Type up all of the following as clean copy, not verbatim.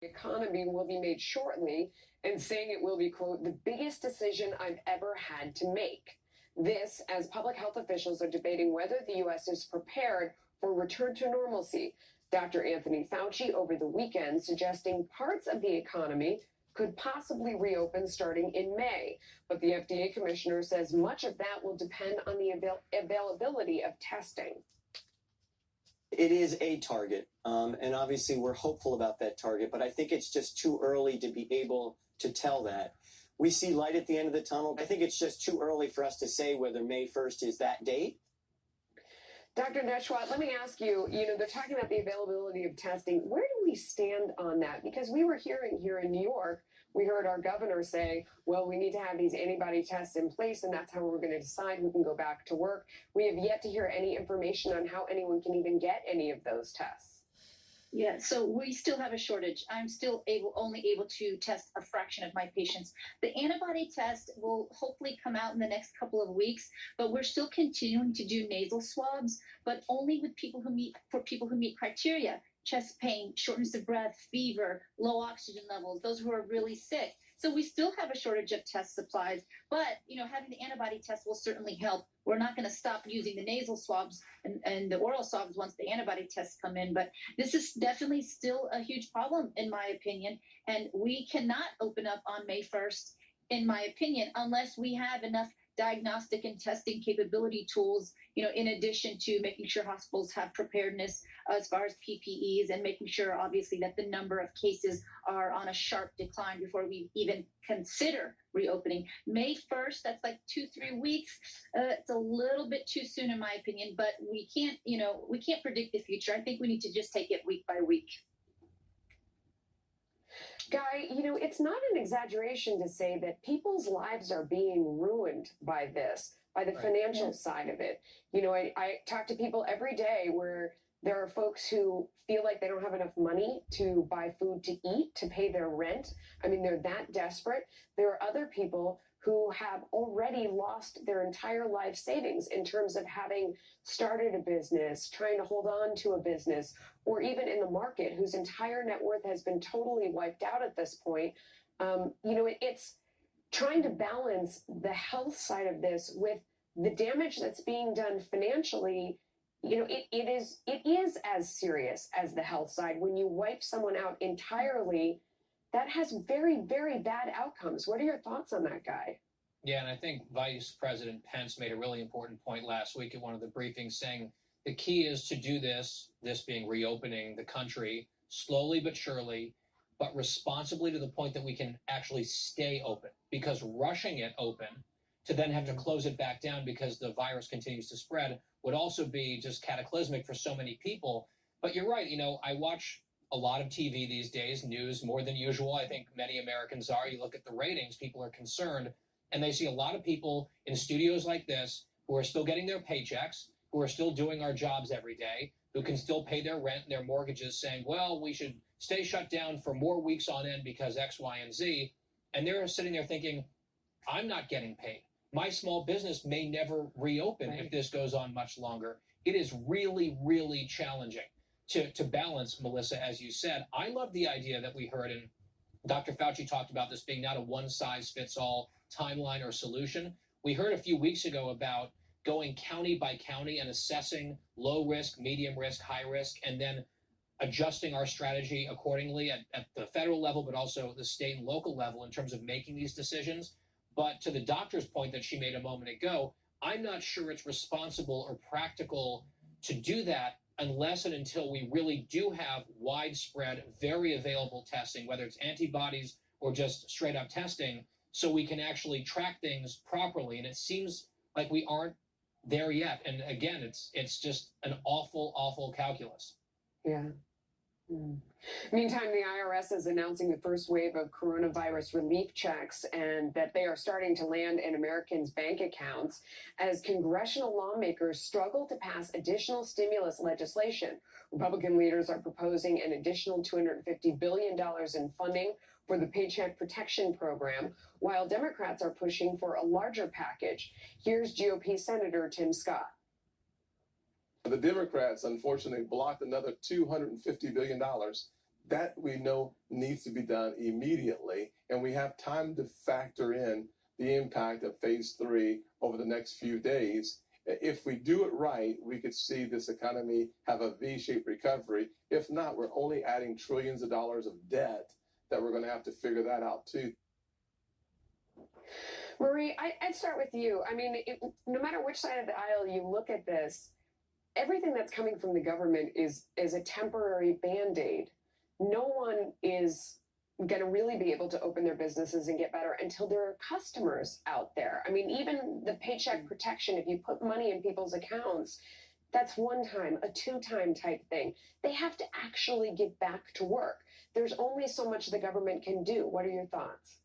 Economy will be made shortly, and saying it will be, quote, the biggest decision I've ever had to make. This, as public health officials are debating whether the U.S. is prepared for return to normalcy. Dr. Anthony Fauci over the weekend suggesting parts of the economy could possibly reopen starting in May. But the FDA commissioner says much of that will depend on the availability of testing. It is a target, and obviously we're hopeful about that target, but I think it's just too early to be able to tell that. We see light at the end of the tunnel. I think it's just too early for us to say whether May 1st is that date. Dr. Nesheiwat, let me ask you, they're talking about the availability of testing. Where do we stand on that? Because we were hearing here in New York, we heard our governor say, well, we need to have these antibody tests in place, and that's how we're going to decide who can go back to work. We have yet to hear any information on how anyone can even get any of those tests. Yeah, so we still have a shortage. I'm still only able to test a fraction of my patients. The antibody test will hopefully come out in the next couple of weeks, but we're still continuing to do nasal swabs, but only with people who meet criteria: chest pain, shortness of breath, fever, low oxygen levels, those who are really sick. So we still have a shortage of test supplies, but having the antibody test will certainly help. We're not going to stop using the nasal swabs and the oral swabs once the antibody tests come in, but this is definitely still a huge problem, in my opinion, and we cannot open up on May 1st, in my opinion, unless we have enough diagnostic and testing capability tools, in addition to making sure hospitals have preparedness as far as PPEs, and making sure, obviously, that the number of cases are on a sharp decline before we even consider reopening. May 1st, that's like 2-3 weeks. It's a little bit too soon, in my opinion, but we can't predict the future. I think we need to just take it week by week. Guy, it's not an exaggeration to say that people's lives are being ruined by this, by the financial side of it. I talk to people every day where there are folks who feel like they don't have enough money to buy food to eat, to pay their rent. I mean, they're that desperate. There are other people who have already lost their entire life savings in terms of having started a business, trying to hold on to a business, or even in the market, whose entire net worth has been totally wiped out at this point. It's trying to balance the health side of this with the damage that's being done financially. It is as serious as the health side. When you wipe someone out entirely, that has very, very bad outcomes. What are your thoughts on that, Guy? Yeah, and I think Vice President Pence made a really important point last week at one of the briefings, saying the key is to do this being reopening the country slowly but surely, but responsibly, to the point that we can actually stay open. Because rushing it open to then have to close it back down because the virus continues to spread would also be just cataclysmic for so many people. But you're right. I watch a lot of TV these days, news more than usual. I think many Americans are. You look at the ratings, people are concerned, and they see a lot of people in studios like this who are still getting their paychecks, who are still doing our jobs every day, who can still pay their rent and their mortgages, saying, well, we should stay shut down for more weeks on end because X, Y, and Z. And they're sitting there thinking, I'm not getting paid. My small business may never reopen if this goes on much longer. It is really, really challenging to balance, Melissa, as you said. I love the idea that we heard, and Dr. Fauci talked about this being not a one-size-fits-all timeline or solution. We heard a few weeks ago about going county by county and assessing low risk, medium risk, high risk, and then adjusting our strategy accordingly at the federal level, but also the state and local level in terms of making these decisions. But to the doctor's point that she made a moment ago, I'm not sure it's responsible or practical to do that unless and until we really do have widespread, very available testing, whether it's antibodies or just straight up testing, so we can actually track things properly. And it seems like we aren't there yet. And again, it's just an awful, awful calculus. Yeah. Meantime, the IRS is announcing the first wave of coronavirus relief checks, and that they are starting to land in Americans' bank accounts as congressional lawmakers struggle to pass additional stimulus legislation. Republican leaders are proposing an additional $250 billion in funding for the Paycheck Protection Program, while Democrats are pushing for a larger package. Here's GOP Senator Tim Scott. The Democrats, unfortunately, blocked another $250 billion that we know needs to be done immediately, and we have time to factor in the impact of phase 3 over the next few days. If we do it right, we could see this economy have a V-shaped recovery. If not, we're only adding trillions of dollars of debt that we're going to have to figure that out too. Marie, I'd start with you. I mean, no matter which side of the aisle you look at this, everything that's coming from the government is a temporary Band-Aid. No one is going to really be able to open their businesses and get better until there are customers out there. I mean, even the paycheck protection, if you put money in people's accounts, that's one time, a two-time type thing. They have to actually get back to work. There's only so much the government can do. What are your thoughts?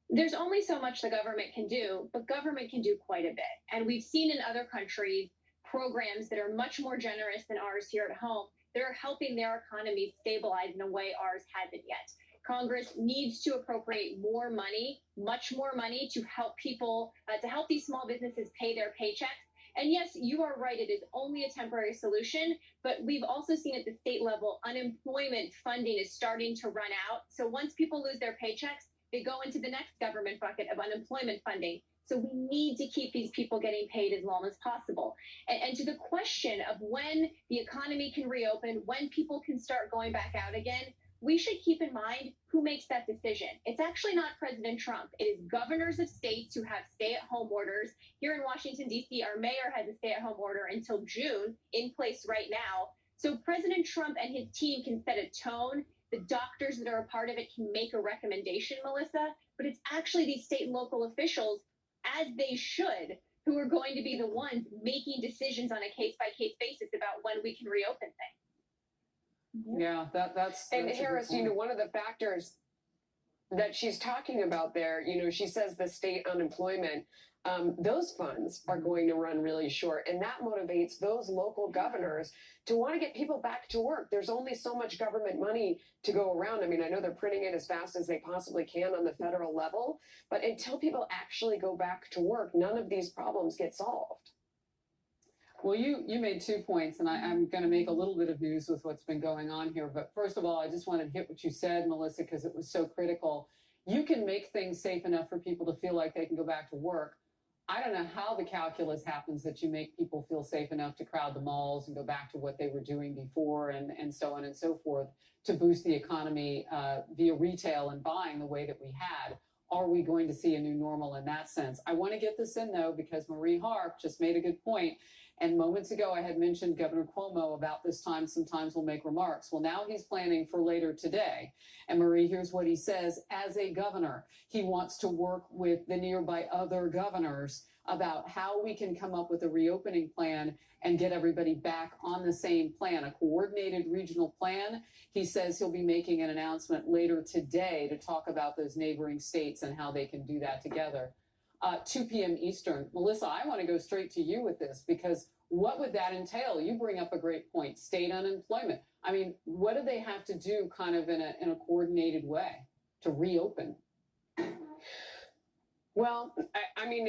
There's only so much the government can do, but government can do quite a bit. And we've seen in other countries programs that are much more generous than ours here at home that are helping their economies stabilize in a way ours hasn't yet. Congress needs to appropriate more money, much more money to help people, to help these small businesses pay their paychecks. And yes, you are right, it is only a temporary solution, but we've also seen at the state level, unemployment funding is starting to run out. So once people lose their paychecks, they go into the next government bucket of unemployment funding. So we need to keep these people getting paid as long as possible. And to the question of when the economy can reopen, when people can start going back out again, we should keep in mind who makes that decision. It's actually not President Trump. It is governors of states who have stay-at-home orders. Here in Washington, D.C., our mayor has a stay-at-home order until June in place right now. So President Trump and his team can set a tone. The doctors that are a part of it can make a recommendation, Melissa, but it's actually these state and local officials, as they should, who are going to be the ones making decisions on a case-by-case basis about when we can reopen things. Yeah, that's and Harris, you know, one of the factors that she's talking about there, you know, she says the state unemployment, those funds are going to run really short, and that motivates those local governors to want to get people back to work. There's only so much government money to go around. I mean, I know they're printing it as fast as they possibly can on the federal level, but until people actually go back to work, none of these problems get solved. Well, you made 2 points, and I'm going to make a little bit of news with what's been going on here. But first of all, I just wanted to hit what you said, Melissa, because it was so critical. You can make things safe enough for people to feel like they can go back to work. I don't know how the calculus happens that you make people feel safe enough to crowd the malls and go back to what they were doing before and so on and so forth to boost the economy via retail and buying the way that we had. Are we going to see a new normal in that sense? I want to get this in, though, because Marie Harp just made a good point. And moments ago, I had mentioned Governor Cuomo about this time sometimes will make remarks. Well, now he's planning for later today. And Marie, here's what he says. As a governor, he wants to work with the nearby other governors about how we can come up with a reopening plan and get everybody back on the same plan, a coordinated regional plan. He says he'll be making an announcement later today to talk about those neighboring states and how they can do that together. 2 p.m. Eastern. Melissa, I want to go straight to you with this because what would that entail? You bring up a great point, state unemployment. I mean, what do they have to do kind of in a coordinated way to reopen? Well, I mean,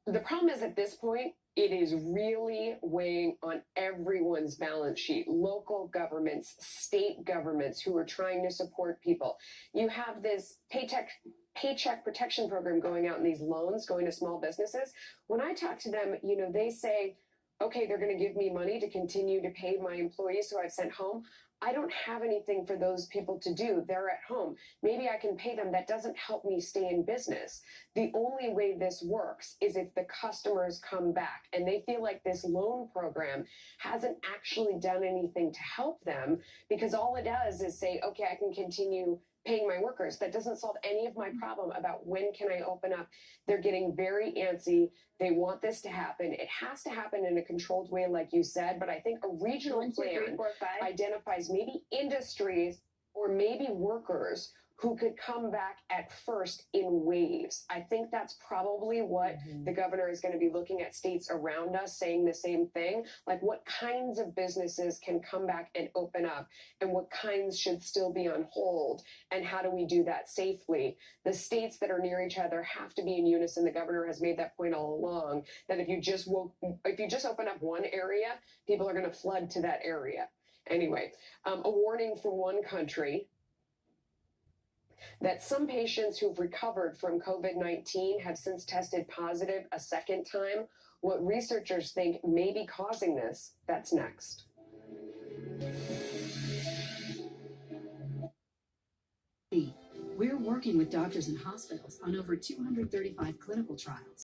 the problem is at this point, it is really weighing on everyone's balance sheet, local governments, state governments who are trying to support people. You have this paycheck protection program going out in these loans going to small businesses. When I talk to them, you know, they say, okay, they're going to give me money to continue to pay my employees who I've sent home. I don't have anything for those people to do. They're at home. Maybe I can pay them. That doesn't help me stay in business. The only way this works is if the customers come back and they feel like this loan program hasn't actually done anything to help them because all it does is say, okay, I can continue paying my workers. That doesn't solve any of my problem about when can I open up. They're getting very antsy. They want this to happen. It has to happen in a controlled way, like you said, but I think a regional 1, 2, 3, plan 4, 5. identifies maybe industries or maybe workers who could come back at first in waves. I think that's probably what the governor is going to be looking at states around us saying the same thing. Like what kinds of businesses can come back and open up and what kinds should still be on hold and how do we do that safely? The states that are near each other have to be in unison. The governor has made that point all along that if you just open up one area, people are going to flood to that area. Anyway, a warning from one country that some patients who've recovered from COVID-19 have since tested positive a second time. What researchers think may be causing this, that's next. We're working with doctors and hospitals on over 235 clinical trials.